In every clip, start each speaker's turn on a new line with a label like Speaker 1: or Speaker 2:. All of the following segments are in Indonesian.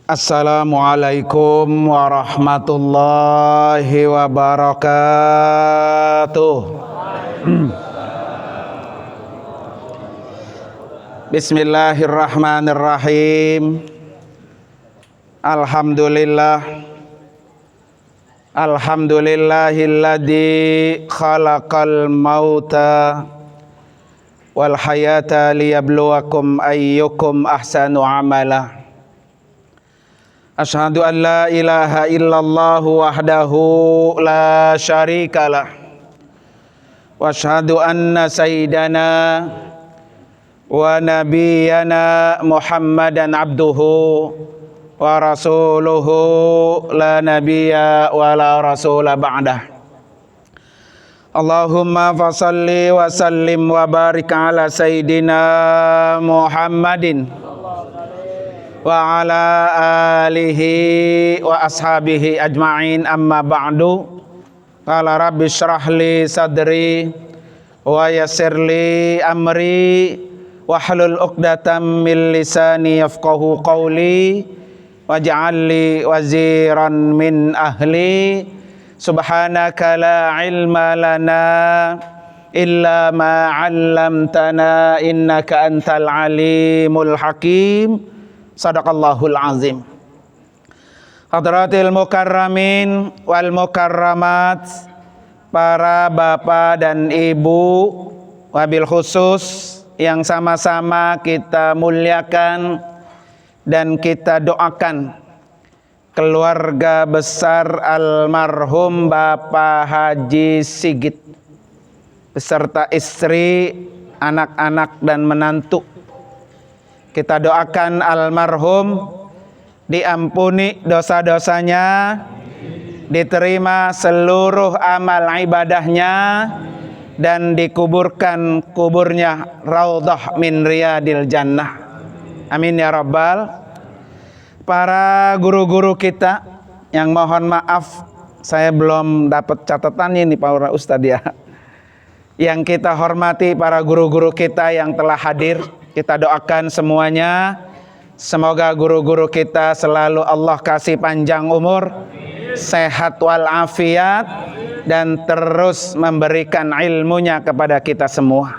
Speaker 1: Assalamualaikum warahmatullahi wabarakatuh. Bismillahirrahmanirrahim. Alhamdulillahilladzi khalaqal mauta wal hayata liyabluwakum ayyukum ahsanu amala. Asyhadu an la ilaha illallah wahdahu la syarikalah. Wa asyhadu anna sayyidana wa nabiyyana Muhammadan abduhu wa rasuluhu la nabiyya wa la rasula ba'dah. Allahumma fasalli wa sallim wa barik ala sayyidina Muhammadin wa ala alihi wa ashabihi ajma'in, amma ba'du. Qala rabbi syrah li sadri wa yassir li amri wahlul 'uqdatam min lisani yafqahu qawli waj'al li waziran min ahli. Subhanaka la ilma lana illa ma 'allamtana innaka antal alimul hakim. Sadaqallahul azim. Hadratil mukarramin wal mukarramat, para bapak dan ibu, wabil khusus yang sama-sama kita muliakan dan kita doakan keluarga besar almarhum Bapak Haji Sigit beserta istri, anak-anak dan menantu. Kita doakan almarhum diampuni dosa-dosanya, diterima seluruh amal ibadahnya, dan dikuburkan kuburnya raudhah min riyadil jannah. Amin ya rabbal. Para guru-guru kita yang mohon maaf saya belum dapat catatannya nih para ustadz ya. Yang kita hormati para guru-guru kita yang telah hadir, kita doakan semuanya, semoga guru-guru kita selalu Allah kasih panjang umur, sehat walafiat, dan terus memberikan ilmunya kepada kita semua.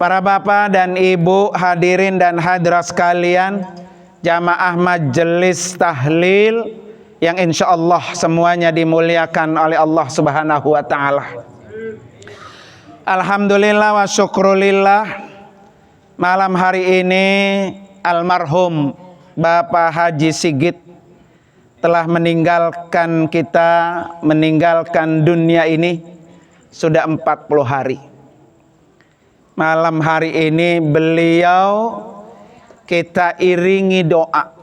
Speaker 1: Para bapak dan ibu, hadirin dan hadirat sekalian, jamaah majelis tahlil yang insya Allah semuanya dimuliakan oleh Allah Subhanahu wa ta'ala. Alhamdulillah wa syukrulillah, malam hari ini almarhum Bapak Haji Sigit telah meninggalkan kita, meninggalkan dunia ini sudah 40 hari. Malam hari ini beliau kita iringi doa.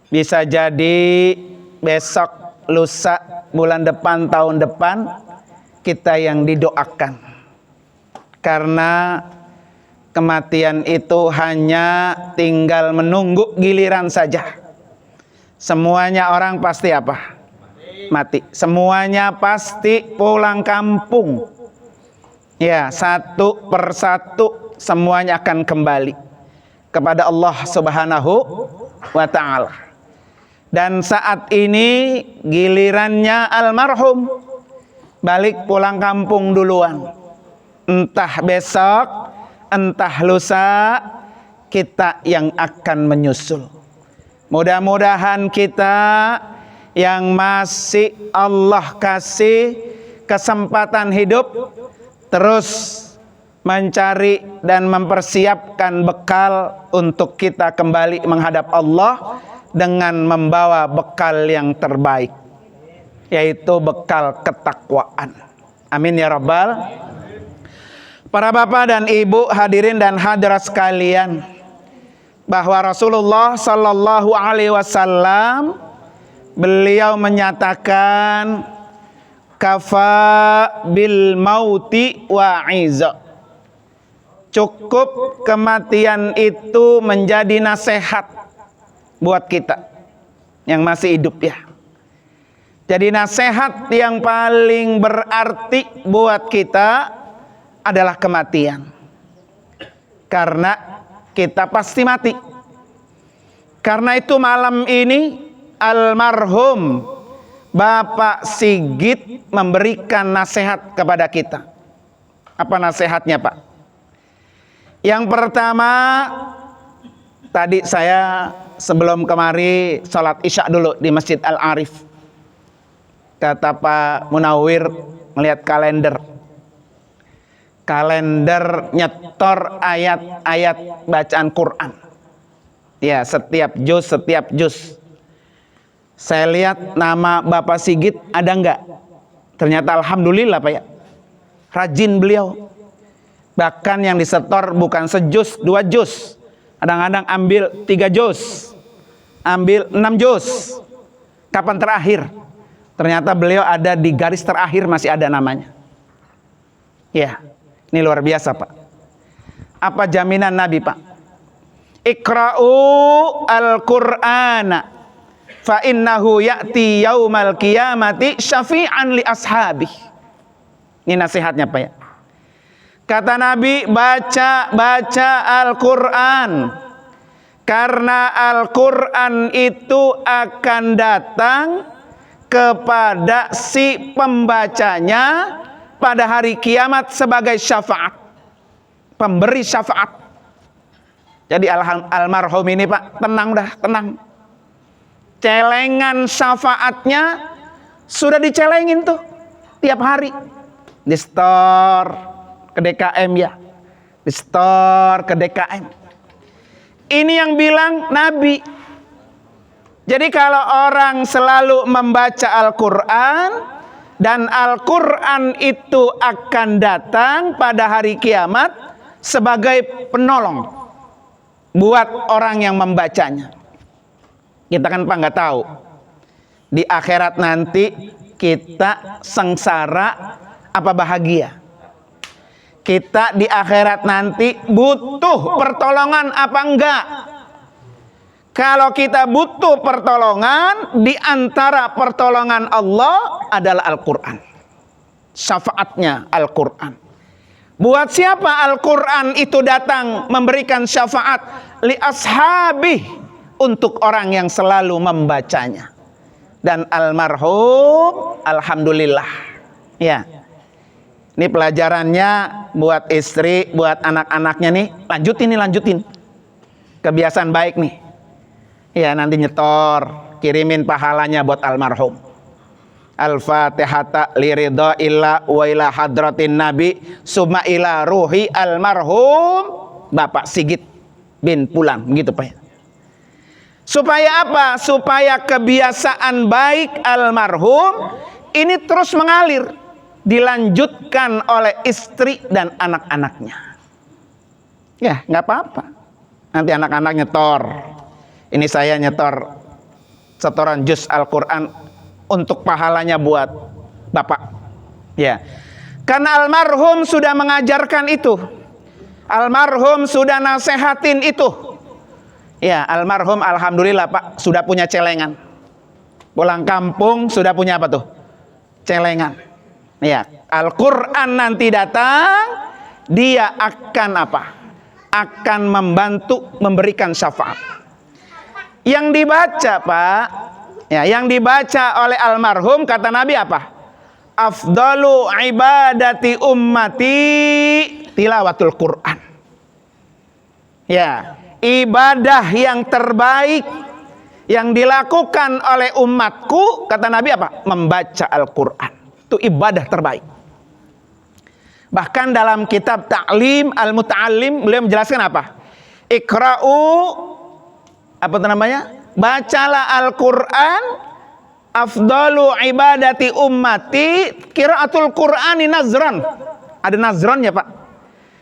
Speaker 1: Bisa jadi besok, lusa, bulan depan, tahun depan kita yang didoakan. Karena kematian itu hanya tinggal menunggu giliran saja. Semuanya orang pasti apa? Mati. Semuanya pasti pulang kampung. Ya, satu persatu semuanya akan kembali kepada Allah Subhanahu wa ta'ala. Dan saat ini gilirannya almarhum balik pulang kampung duluan. Entah besok, entah lusa, kita yang akan menyusul. Mudah-mudahan kita yang masih Allah kasih kesempatan hidup terus mencari dan mempersiapkan bekal untuk kita kembali menghadap Allah dengan membawa bekal yang terbaik, yaitu bekal ketakwaan. Amin ya rabbal. Para bapak dan ibu, hadirin dan hadirat sekalian, bahwa Rasulullah sallallahu alaihi wasallam beliau menyatakan kafa bil mauti wa'iza. Cukup kematian itu menjadi nasihat buat kita yang masih hidup ya. Jadi nasihat yang paling berarti buat kita adalah kematian. Karena kita pasti mati. Karena itu malam ini almarhum Bapak Sigit memberikan nasihat kepada kita. Apa nasihatnya, Pak? Yang pertama, tadi saya sebelum kemari sholat isya dulu di Masjid Al-Arif. Kata Pak Munawir melihat kalender. Kalender nyetor ayat-ayat bacaan Quran. Ya, setiap juz. Saya lihat nama Bapak Sigit ada enggak? Ternyata alhamdulillah, Pak ya. Rajin beliau. Bahkan yang disetor bukan sejuz, 2 juz. Kadang-kadang ambil 3 juz. Ambil 6 juz. Kapan terakhir? Ternyata beliau ada di garis terakhir, masih ada namanya. Ya, ini luar biasa, Pak. Apa jaminan Nabi, Pak? Iqra'u al-Qur'ana fa innahu ya'ti yaumal qiyamati syafi'an li ashabi. Ini nasihatnya, Pak ya. Kata Nabi, baca Al-Qur'an. Karena Al-Qur'an itu akan datang kepada si pembacanya pada hari kiamat sebagai syafaat. Pemberi syafaat. Jadi almarhum ini, Pak, tenang dah, tenang. Celengan syafaatnya sudah dicelengin tuh tiap hari. Di store ke DKM ya. Di store ke DKM. Ini yang bilang Nabi. Jadi kalau orang selalu membaca Al-Quran dan Al-Quran itu akan datang pada hari kiamat sebagai penolong buat orang yang membacanya. Kita kan Pak nggak tahu di akhirat nanti kita sengsara apa bahagia. Kita di akhirat nanti butuh pertolongan apa enggak? Kalau kita butuh pertolongan, di antara pertolongan Allah adalah Al-Quran. Syafaatnya Al-Quran. Buat siapa Al-Quran itu datang memberikan syafaat? Li ashabih, untuk orang yang selalu membacanya. Dan almarhum, alhamdulillah. Ya, ini pelajarannya buat istri, buat anak-anaknya nih. Lanjutin. Kebiasaan baik nih. Ya, nanti nyetor, kirimin pahalanya buat almarhum. Al-Fatihata liridha illa wa ila hadratin Nabi summa ila ruhi almarhum Bapak Sigit bin Pulang, gitu Pak. Supaya apa? Supaya kebiasaan baik almarhum ini terus mengalir, dilanjutkan oleh istri dan anak-anaknya. Ya, nggak apa-apa. Nanti anak-anak nyetor. Ini saya nyetor setoran juz Al-Quran untuk pahalanya buat Bapak. Ya. Karena almarhum sudah mengajarkan itu. Almarhum sudah nasehatin itu. Ya, almarhum alhamdulillah Pak sudah punya celengan. Pulang kampung sudah punya apa tuh? Celengan. Ya, Al-Quran nanti datang, dia akan apa? Akan membantu memberikan syafaat. Yang dibaca Pak, ya, yang dibaca oleh almarhum kata Nabi apa? Afdalu ibadati ummati tilawatul Quran. Ya, ibadah yang terbaik yang dilakukan oleh umatku kata Nabi apa? Membaca Al-Quran. Itu ibadah terbaik. Bahkan dalam kitab Ta'lim Al-Muta'allim beliau menjelaskan apa? Iqra'u, apa itu namanya? Bacalah Al-Quran, afdalu ibadati ummati qiraatul Qur'ani nazran. Ada nazrannya Pak.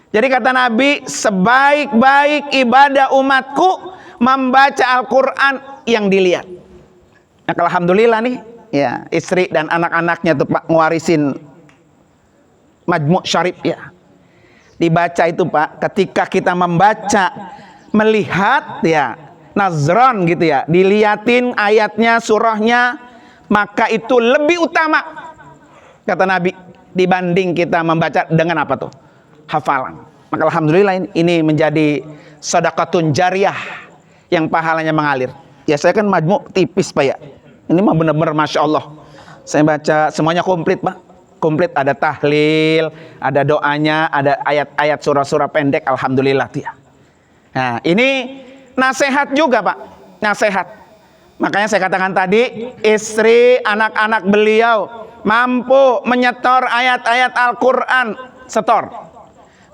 Speaker 1: Jadi kata Nabi, sebaik-baik ibadah umatku membaca Al-Quran yang dilihat. Nah, alhamdulillah nih, ya, istri dan anak-anaknya tuh Pak ngewarisin Majmu' Syarif ya. Dibaca itu Pak, ketika kita membaca, melihat ya, nazron gitu ya, diliatin ayatnya, surahnya, maka itu lebih utama kata Nabi dibanding kita membaca dengan apa tuh? Hafalan. Maka alhamdulillah ini menjadi sedekatun jariyah yang pahalanya mengalir. Ya saya kan majmu tipis Pak ya. Ini mah benar-benar Masya Allah. Saya baca semuanya komplit Pak. Komplit, ada tahlil, ada doanya, ada ayat-ayat surah-surah pendek. Alhamdulillah dia. Nah ini nasihat juga Pak. Nasihat. Makanya saya katakan tadi, istri, anak-anak beliau mampu menyetor ayat-ayat Al-Quran, setor.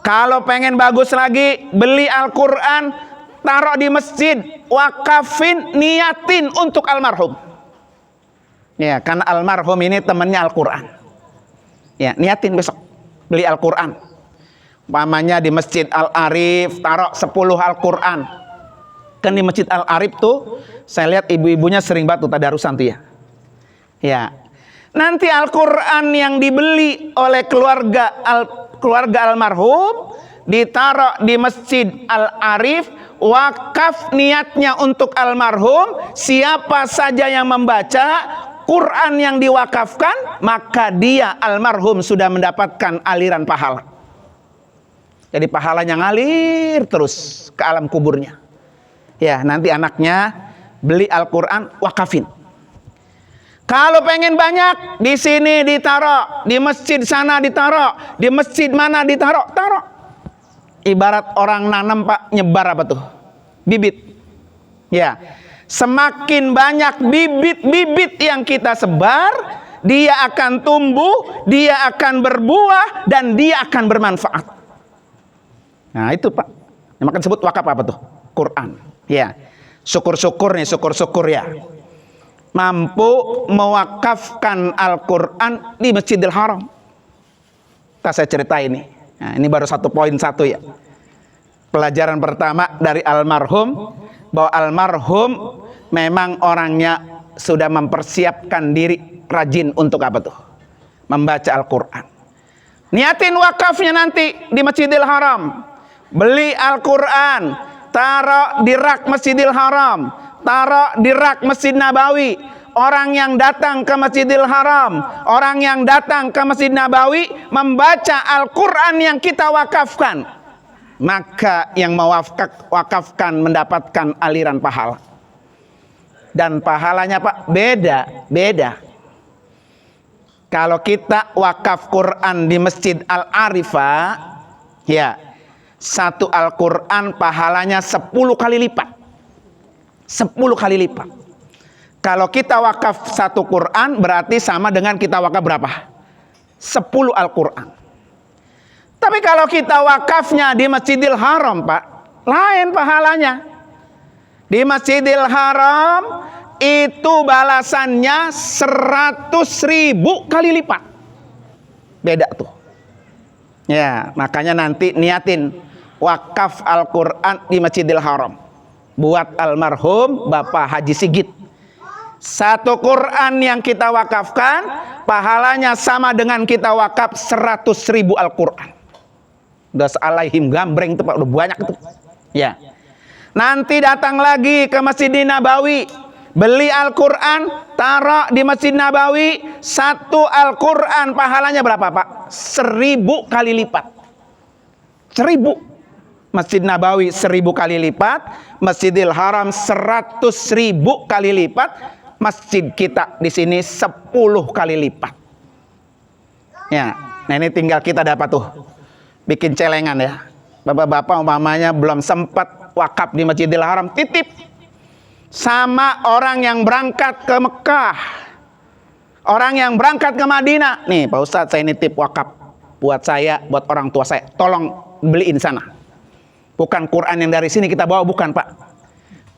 Speaker 1: Kalau pengen bagus lagi, beli Al-Quran, taruh di masjid, wakafin, niatin untuk almarhum. Ya, karena almarhum ini temannya Al-Quran. Ya, niatin besok beli Al-Quran. Umpamanya di Masjid Al-Arif, taruh 10 Al-Quran. Kan di Masjid Al-Arif tuh, saya lihat ibu-ibunya sering banget tadarusan tuh ya. Ya, nanti Al-Quran yang dibeli oleh keluarga almarhum ditaruh di Masjid Al-Arif, wakaf niatnya untuk almarhum. Siapa saja yang membaca Quran yang diwakafkan, maka dia almarhum sudah mendapatkan aliran pahala. Jadi pahalanya ngalir terus ke alam kuburnya. Ya, nanti anaknya beli Al-Quran, wakafin. Kalau pengen banyak, di sini ditaruh, di masjid sana ditaruh, di masjid mana ditaruh, taruh. Ibarat orang nanam Pak, nyebar apa tuh? Bibit. Ya, semakin banyak bibit-bibit yang kita sebar, dia akan tumbuh, dia akan berbuah, dan dia akan bermanfaat. Nah itu Pak, yang makan sebut wakaf apa tuh? Quran. Ya, syukur-syukur nih, syukur-syukur ya. Mampu mewakafkan Al-Quran di Masjidil Haram. Saya cerita ini. Nah, ini baru 1.1 ya. Pelajaran pertama dari almarhum, bahwa almarhum memang orangnya sudah mempersiapkan diri rajin untuk apa tuh? Membaca Al-Quran. Niatin wakafnya nanti di Masjidil Haram. Beli Al-Quran, taruh di rak Masjidil Haram, taruh di rak Masjid Nabawi. Orang yang datang ke Masjidil Haram, orang yang datang ke Masjid Nabawi membaca Al-Quran yang kita wakafkan, maka yang mewakafkan mendapatkan aliran pahala. Dan pahalanya Pak beda. Kalau kita wakaf Quran di Masjid Al-Arifah, ya, satu Al-Quran pahalanya 10 kali lipat. 10 kali lipat. Kalau kita wakaf satu Quran berarti sama dengan kita wakaf berapa? 10 Al-Quran. Tapi kalau kita wakafnya di Masjidil Haram Pak, lain pahalanya. Di Masjidil Haram itu balasannya 100.000 kali lipat. Beda tuh. Ya, makanya nanti niatin wakaf Al-Quran di Masjidil Haram buat almarhum Bapak Haji Sigit. Satu Quran yang kita wakafkan pahalanya sama dengan kita wakaf 100.000 Al-Quran. Udah alaihim gambreng itu Pak, udah banyak itu. Ya. Nanti datang lagi ke Masjid Nabawi, beli Al-Quran, taruh di Masjid Nabawi. Satu Al-Quran pahalanya berapa Pak? 1000 kali lipat. 1000. Masjid Nabawi 1000 kali lipat, Masjidil Haram 100.000 kali lipat, masjid kita di sini 10 kali lipat. Ya, nah ini tinggal kita dapat tuh bikin celengan ya. Bapak-bapak umpamanya belum sempat wakaf di Masjidil Haram, titip sama orang yang berangkat ke Mekah, orang yang berangkat ke Madinah. Nih Pak Ustadz, saya nitip wakaf buat saya, buat orang tua saya, tolong beliin sana. Bukan Quran yang dari sini kita bawa, bukan Pak.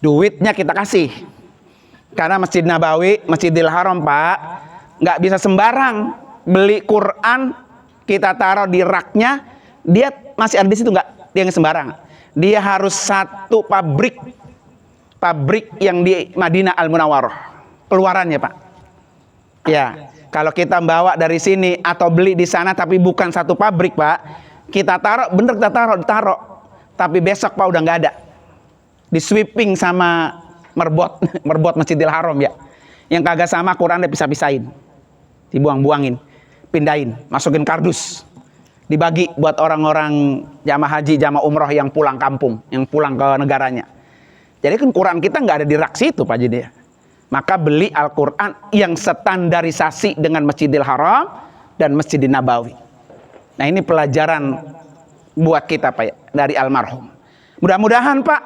Speaker 1: Duitnya kita kasih. Karena Masjid Nabawi, Masjidil Haram Pak, nggak bisa sembarang beli Quran kita taruh di raknya, dia masih ada di situ, nggak, dia nggak sembarang. Dia harus satu pabrik yang di Madinah Al-Munawwarah, keluarannya Pak. Ya, kalau kita bawa dari sini atau beli di sana tapi bukan satu pabrik Pak, kita taruh, bener kita taruh, tapi besok Pak udah nggak ada, di sweeping sama merbot Masjidil Haram ya, yang kagak sama Quran dia pisah-pisahin, dibuang-buangin, pindahin, masukin kardus, dibagi buat orang-orang jamaah haji, jamaah umroh yang pulang kampung, yang pulang ke negaranya. Jadi kan Quran kita nggak ada di rak situ Pak Jadi ya. Maka beli Al-Quran yang standarisasi dengan Masjidil Haram dan Masjidil Nabawi. Nah ini pelajaran buat kita Pak ya, dari almarhum. Mudah-mudahan Pak,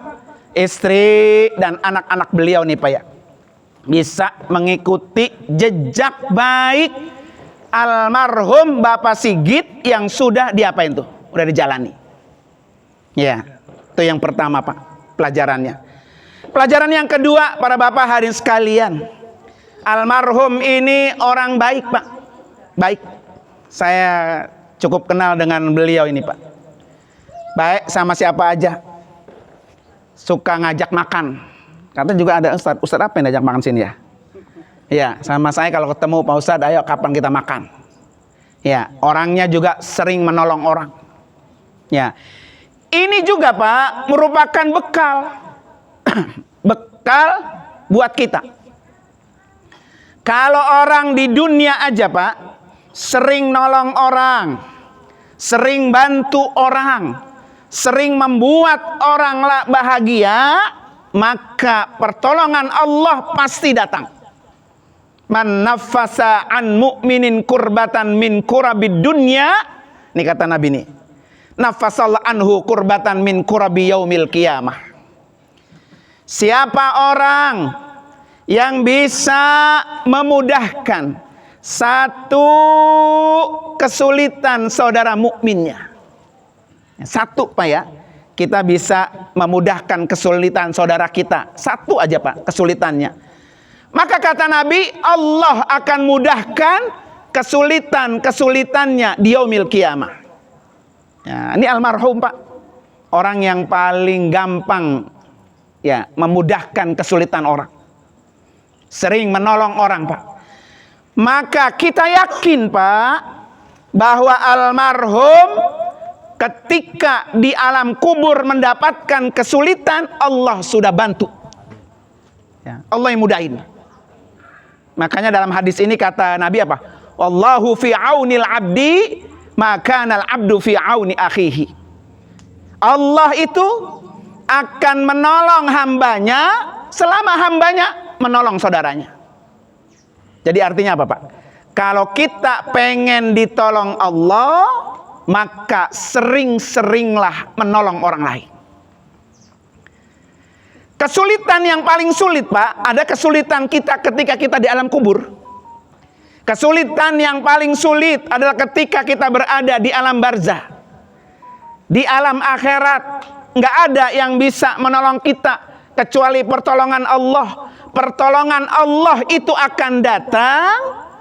Speaker 1: istri dan anak-anak beliau nih Pak ya, bisa mengikuti jejak baik almarhum Bapak Sigit yang sudah diapain tuh? Udah dijalani. Ya, itu yang pertama Pak, pelajarannya. Pelajaran yang kedua, para bapak hadirin sekalian, almarhum ini orang baik Pak, baik. Saya cukup kenal dengan beliau ini Pak. Baik sama siapa aja, suka ngajak makan. Karena juga ada Ustadz apa yang ngajak makan sini ya? Ya, sama saya kalau ketemu Pak Ustadz, ayo kapan kita makan? Ya, orangnya juga sering menolong orang. Ya, ini juga Pak merupakan bekal. Bekal buat kita. Kalau orang di dunia aja Pak, sering nolong orang, sering bantu orang, sering membuat orang bahagia, maka pertolongan Allah pasti datang. Man nafasa an mu'minin kurbatan min kurabid dunya, ini kata Nabi nih, nafasallahu anhu kurbatan min kurabi yaumil qiyamah. Siapa orang yang bisa memudahkan satu kesulitan saudara mukminnya, satu Pak ya, kita bisa memudahkan kesulitan saudara kita, satu aja Pak kesulitannya, maka kata Nabi, Allah akan mudahkan kesulitan-kesulitannya di yaumil qiyamah. Ya, ini almarhum Pak, orang yang paling gampang ya memudahkan kesulitan orang, sering menolong orang Pak. Maka kita yakin Pak bahwa almarhum ketika di alam kubur mendapatkan kesulitan, Allah sudah bantu ya, Allah yang mudahin. Makanya dalam hadis ini kata Nabi apa? Wallahu fi aunil abdi maka nal abdu fi auni akhihi. Allah itu akan menolong hambanya selama hambanya menolong saudaranya. Jadi artinya apa Pak? Kalau kita pengen ditolong Allah, maka sering-seringlah menolong orang lain. Kesulitan yang paling sulit Pak, ada kesulitan kita ketika kita di alam kubur. Kesulitan yang paling sulit adalah ketika kita berada di alam barzah. Di alam akhirat nggak ada yang bisa menolong kita kecuali pertolongan Allah. Pertolongan Allah itu akan datang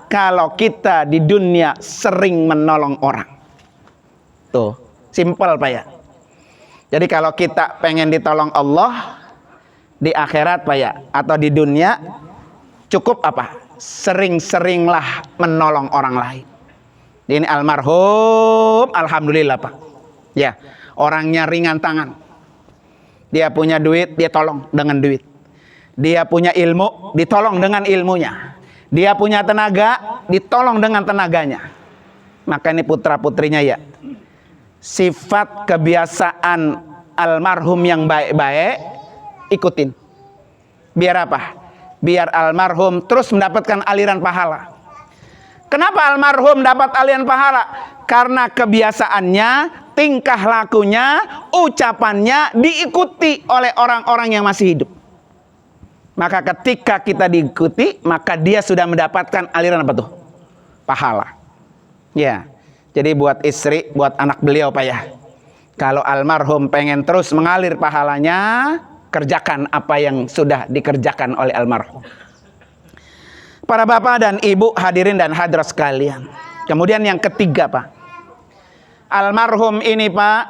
Speaker 1: kalau kita di dunia sering menolong orang. Tuh, simpel Pak ya. Jadi kalau kita pengen ditolong Allah di akhirat Pak ya, atau di dunia, cukup apa? Sering-seringlah menolong orang lain. Ini almarhum, alhamdulillah Pak. Ya, orangnya ringan tangan. Dia punya duit, dia tolong dengan duit. Dia punya ilmu, ditolong dengan ilmunya. Dia punya tenaga, ditolong dengan tenaganya. Maka ini putra-putrinya ya, sifat kebiasaan almarhum yang baik-baik, ikutin. Biar apa? Biar almarhum terus mendapatkan aliran pahala. Kenapa almarhum dapat aliran pahala? Karena kebiasaannya, tingkah lakunya, ucapannya diikuti oleh orang-orang yang masih hidup. Maka ketika kita diikuti, maka dia sudah mendapatkan aliran apa tuh? Pahala. Ya. Jadi buat istri, buat anak beliau Pak ya, kalau almarhum pengen terus mengalir pahalanya, kerjakan apa yang sudah dikerjakan oleh almarhum. Para bapak dan ibu hadirin dan hadirat sekalian. Kemudian yang ketiga Pak, almarhum ini Pak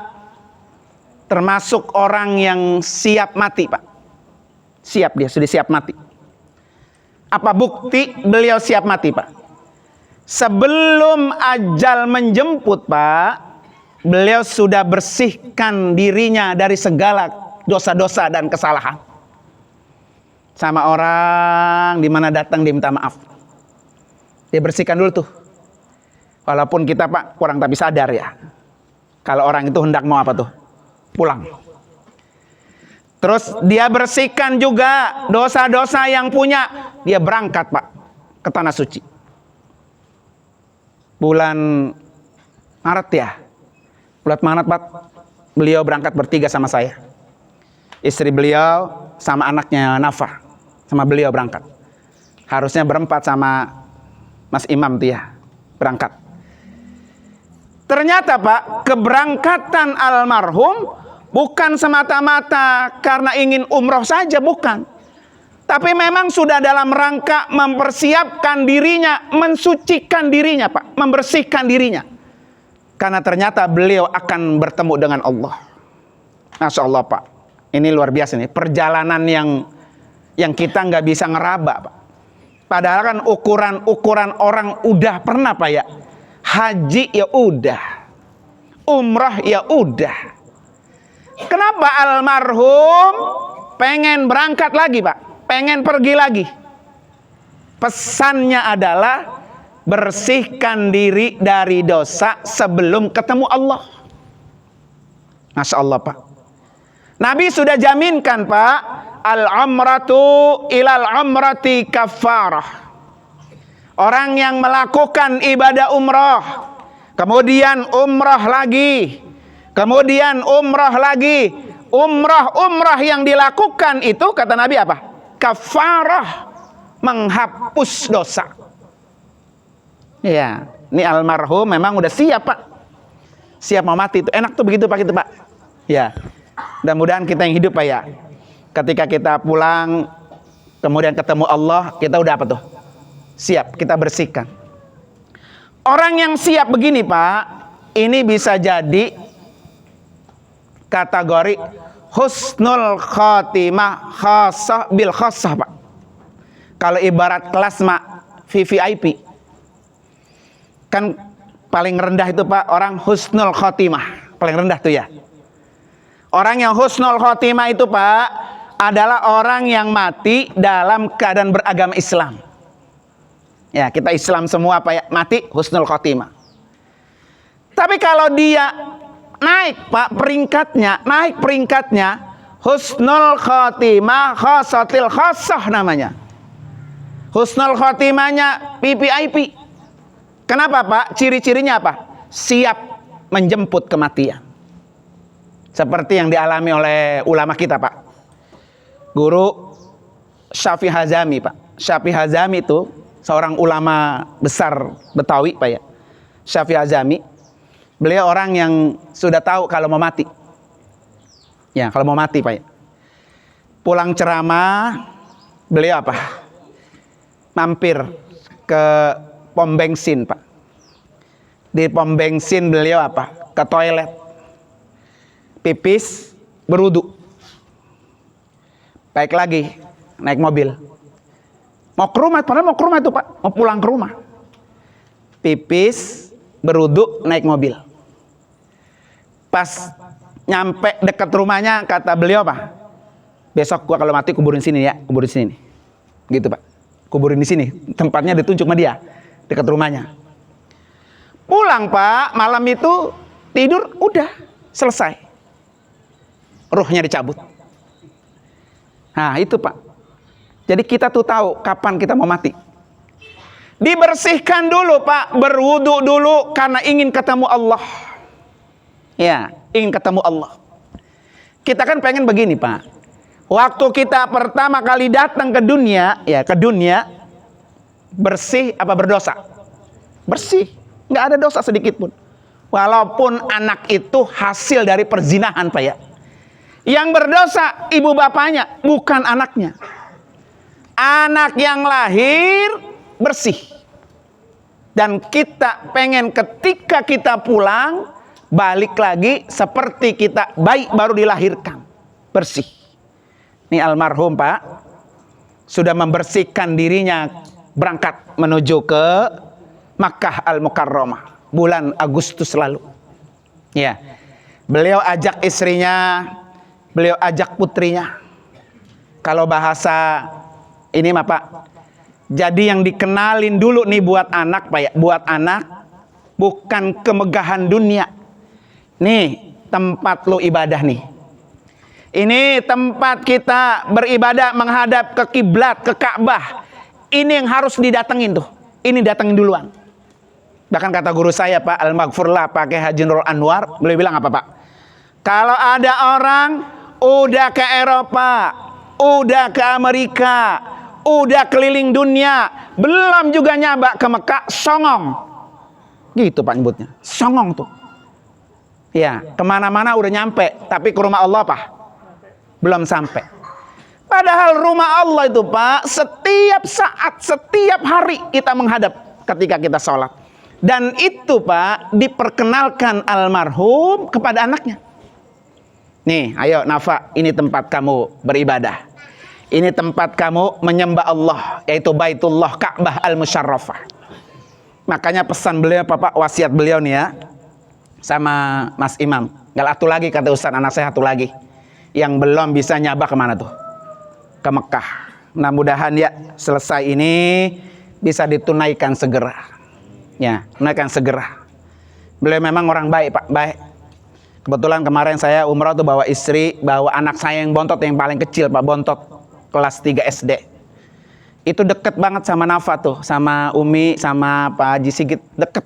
Speaker 1: termasuk orang yang siap mati Pak. Siap, dia sudah siap mati. Apa bukti beliau siap mati Pak? Sebelum ajal menjemput Pak, beliau sudah bersihkan dirinya dari segala dosa-dosa dan kesalahan. Sama orang dimana datang dia minta maaf, dia bersihkan dulu tuh. Walaupun kita Pak kurang tapi sadar ya, kalau orang itu hendak mau apa tuh? Pulang. Terus dia bersihkan juga dosa-dosa yang punya. Dia berangkat Pak ke Tanah Suci. Bulan Maret ya. Bulan Maret Pak, beliau berangkat bertiga sama saya. Istri beliau sama anaknya Nafa. Sama beliau berangkat. Harusnya berempat sama Mas Imam tuh ya. Berangkat. Ternyata Pak, keberangkatan almarhum bukan semata-mata karena ingin umroh saja, bukan. Tapi memang sudah dalam rangka mempersiapkan dirinya, mensucikan dirinya Pak, membersihkan dirinya. Karena ternyata beliau akan bertemu dengan Allah. Masya Allah Pak, ini luar biasa nih, perjalanan yang kita nggak bisa ngeraba Pak. Padahal kan ukuran orang udah pernah Pak ya. Haji ya udah, umrah ya udah. Kenapa almarhum pengen berangkat lagi Pak? Pengen pergi lagi. Pesannya adalah bersihkan diri dari dosa sebelum ketemu Allah. Masya Allah Pak. Nabi sudah jaminkan Pak, al-umratu ilal umrati kafarah. Orang yang melakukan ibadah umrah, kemudian umrah lagi, kemudian umrah lagi, umrah yang dilakukan itu kata Nabi apa? Kafarah, menghapus dosa. Ya, ini almarhum memang udah siap Pak, siap mau mati. Itu enak tuh begitu Pak, itu Pak. Ya, mudah-mudahan kita yang hidup Pak ya, ketika kita pulang kemudian ketemu Allah, kita udah apa tuh? Siap, kita bersihkan. Orang yang siap begini Pak, ini bisa jadi kategori husnul khotimah khassah bil khassah Pak. Kalau ibarat kelas Mak VVIP, kan paling rendah itu Pak orang husnul khotimah, paling rendah tuh ya. Orang yang husnul khotimah itu Pak adalah orang yang mati dalam keadaan beragama Islam. Ya, kita Islam semua Pak ya, mati husnul khotimah. Tapi kalau dia naik Pak peringkatnya husnul khotimah khassatil khassah namanya. Husnul khotimahnya PPIP. Kenapa Pak? Ciri-cirinya apa? Siap menjemput kematian. Seperti yang dialami oleh ulama kita Pak. Guru Syafi'i Hazami Pak. Syafi'i Hazami itu seorang ulama besar Betawi Pak ya. Syafi'i Hazami. Beliau orang yang sudah tahu kalau mau mati. Ya, kalau mau mati Pak ya. Pulang ceramah, beliau apa? Mampir ke pom bensin Pak. Di pom bensin beliau apa? Ke toilet. Pipis, berwudu. Baik lagi, naik mobil. Mau ke rumah, padahal mau ke rumah itu Pak. Mau pulang ke rumah. Pipis, berwudu, naik mobil. Pas nyampe dekat rumahnya kata beliau apa? Besok gua kalau mati kuburin sini ya, kuburin sini. Gitu Pak. Kuburin di sini. Tempatnya ditunjuk sama dia dekat rumahnya. Pulang Pak, malam itu tidur udah selesai. Ruhnya dicabut. Nah, itu Pak. Jadi kita tuh tahu kapan kita mau mati. Dibersihkan dulu Pak, berwudu dulu karena ingin ketemu Allah. Ya, ingin ketemu Allah. Kita kan pengen begini Pak. Waktu kita pertama kali datang ke dunia, ya ke dunia, bersih apa berdosa? Bersih, nggak ada dosa sedikit pun. Walaupun anak itu hasil dari perzinahan Pak ya. Yang berdosa ibu bapaknya, bukan anaknya. Anak yang lahir bersih. Dan kita pengen ketika kita pulang, balik lagi seperti kita bayi baru dilahirkan. Bersih. Ini almarhum Pak sudah membersihkan dirinya berangkat menuju ke Makkah Al-Mukarramah bulan Agustus lalu. Ya. Beliau ajak istrinya, beliau ajak putrinya. Kalau bahasa ini mah Pak, jadi yang dikenalin dulu nih buat anak Pak ya, buat anak bukan kemegahan dunia. Nih, tempat lo ibadah nih. Ini tempat kita beribadah menghadap ke kiblat, ke Ka'bah. Ini yang harus didatengin tuh. Ini datengin duluan. Bahkan kata guru saya Pak Al-Maghfurlah pakai Haji Nurul Anwar, beliau bilang apa Pak? Kalau ada orang udah ke Eropa, udah ke Amerika, udah keliling dunia, belum juga nyaba ke Mekah, songong. Gitu Pak nyebutnya, songong tuh. Ya, kemana-mana udah nyampe, tapi ke rumah Allah Pak belum sampai. Padahal rumah Allah itu Pak, setiap saat, setiap hari kita menghadap ketika kita sholat. Dan itu Pak, diperkenalkan almarhum kepada anaknya. Nih, ayo Nafa, ini tempat kamu beribadah. Ini tempat kamu menyembah Allah, yaitu Baitullah Ka'bah Al-Musyarrafah. Makanya pesan beliau, Bapak, wasiat beliau nih ya, sama Mas Imam. Gak satu lagi, kata Ustaz, anak saya satu lagi. Yang belum bisa nyabak kemana tuh? Ke Mekah. Mudah-mudahan ya selesai ini bisa ditunaikan segera. Ya, tunaikan segera. Beliau memang orang baik Pak, baik. Kebetulan kemarin saya umrah tuh bawa istri, bawa anak saya yang bontot, yang paling kecil Pak, bontot kelas 3 SD. Itu deket banget sama Nafa tuh, sama Umi, sama Pak Haji Sigit, deket.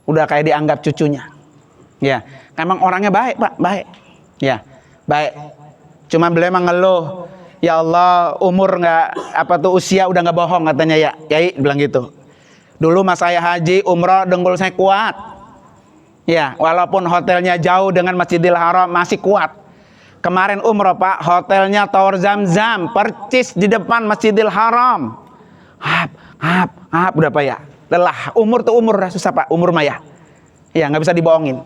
Speaker 1: Udah kayak dianggap cucunya. Ya, memang orangnya baik Pak, baik. Ya, baik. Cuma beliau emang ngeluh, ya Allah, umur usia udah nggak bohong katanya ya. Yai bilang gitu. Dulu mas saya haji umroh, dengkul saya kuat. Ya, walaupun hotelnya jauh dengan Masjidil Haram masih kuat. Kemarin umroh Pak, hotelnya Tower Zamzam, percis di depan Masjidil Haram. Udah Pak ya. Lelah, umur tuh umur susah Pak, umur maya. Ya nggak bisa dibohongin.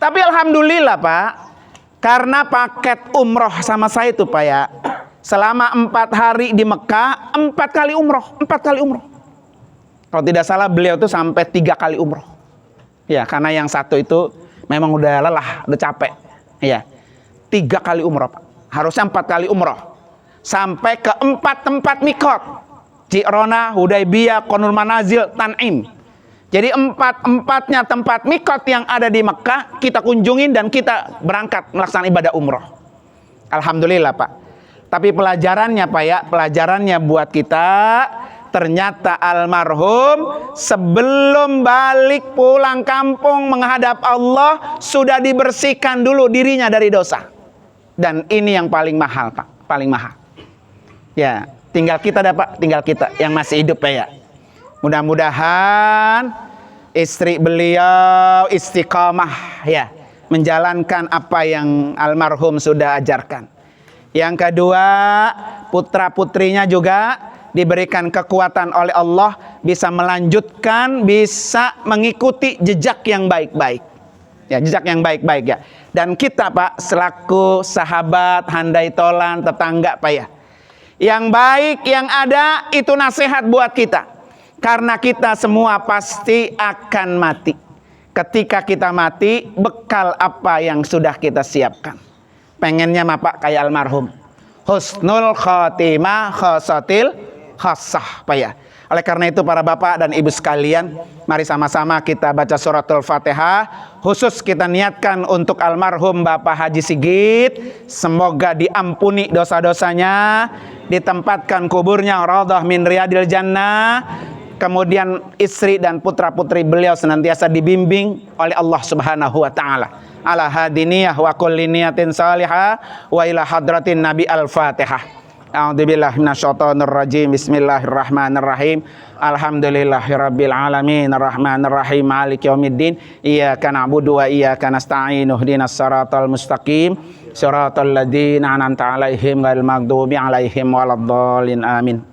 Speaker 1: Tapi alhamdulillah Pak, karena paket umroh sama saya itu Pak ya, selama 4 hari di Mekah, 4 kali umroh. Kalau tidak salah beliau tuh sampai 3 kali umroh. Ya, karena yang satu itu memang udah lelah, udah capek. Ya, 3 kali umroh Pak. Harusnya 4 kali umroh. Sampai ke 4 tempat mikot. Ji'rona, Hudaybiyah, Qonul Manazil, Tan'im. Jadi 4-empatnya tempat mikot yang ada di Mekah kita kunjungin dan kita berangkat melaksanakan ibadah umroh. Alhamdulillah Pak. Tapi pelajarannya Pak ya, pelajarannya buat kita, ternyata almarhum sebelum balik pulang kampung menghadap Allah sudah dibersihkan dulu dirinya dari dosa. Dan ini yang paling mahal Pak, paling mahal. Ya, tinggal kita Pak, tinggal kita yang masih hidup Pak ya. Mudah-mudahan istri beliau istiqamah ya, menjalankan apa yang almarhum sudah ajarkan. Yang kedua, putra-putrinya juga diberikan kekuatan oleh Allah, bisa melanjutkan, bisa mengikuti jejak yang baik-baik. Ya, jejak yang baik-baik ya. Dan kita Pak, selaku sahabat, handai tolan, tetangga Pak ya, yang baik yang ada itu nasihat buat kita. Karena kita semua pasti akan mati. Ketika kita mati, bekal apa yang sudah kita siapkan? Pengennya mah Pak kayak almarhum. Husnul khotimah khosatil khasah Pak ya. Oleh karena itu para bapak dan ibu sekalian, mari sama-sama kita baca suratul Fatihah. Khusus kita niatkan untuk almarhum Bapak Haji Sigit, semoga diampuni dosa-dosanya, ditempatkan kuburnya raudhah min riyadil jannah. Kemudian istri dan putra-putri beliau senantiasa dibimbing oleh Allah Subhanahu wa taala. Ala hadiniyah wa kulli niyatin salihah wa ila hadratin Nabi Al-Fatihah. A'udzubillahi minasyaitonir rajim. Bismillahirrahmanirrahim. Alhamdulillahirabbil alamin arrahmanir rahim maliki yaumiddin. Iyyaka na'budu wa iyyaka nasta'in. Ihdinas siratal mustaqim. Siratal ladzina an'amta 'alaihim ghairil maghdubi 'alaihim waladdallin. Amin.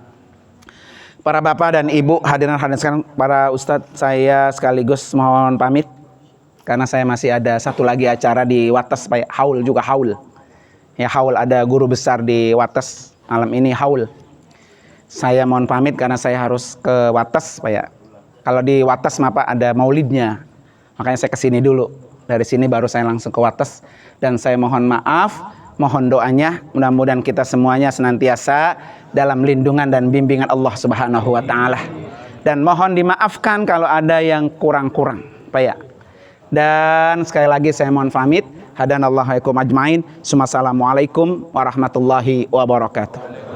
Speaker 1: Para bapak dan ibu hadirin sekalian, para ustadz, saya sekaligus mohon pamit karena saya masih ada satu lagi acara di Wates Pak, haul juga haul. Ya haul, ada guru besar di Wates malam ini haul. Saya mohon pamit karena saya harus ke Wates Pak ya. Kalau di Wates Pak ada maulidnya. Makanya saya kesini dulu. Dari sini baru saya langsung ke Wates, dan saya mohon maaf, mohon doanya, mudah-mudahan kita semuanya senantiasa dalam lindungan dan bimbingan Allah Subhanahu wa taala. Dan mohon dimaafkan kalau ada yang kurang-kurang, Pak ya. Dan sekali lagi saya mohon pamit. hadanallahu wa iyyakum ajmain. Assalamualaikum warahmatullahi wabarakatuh.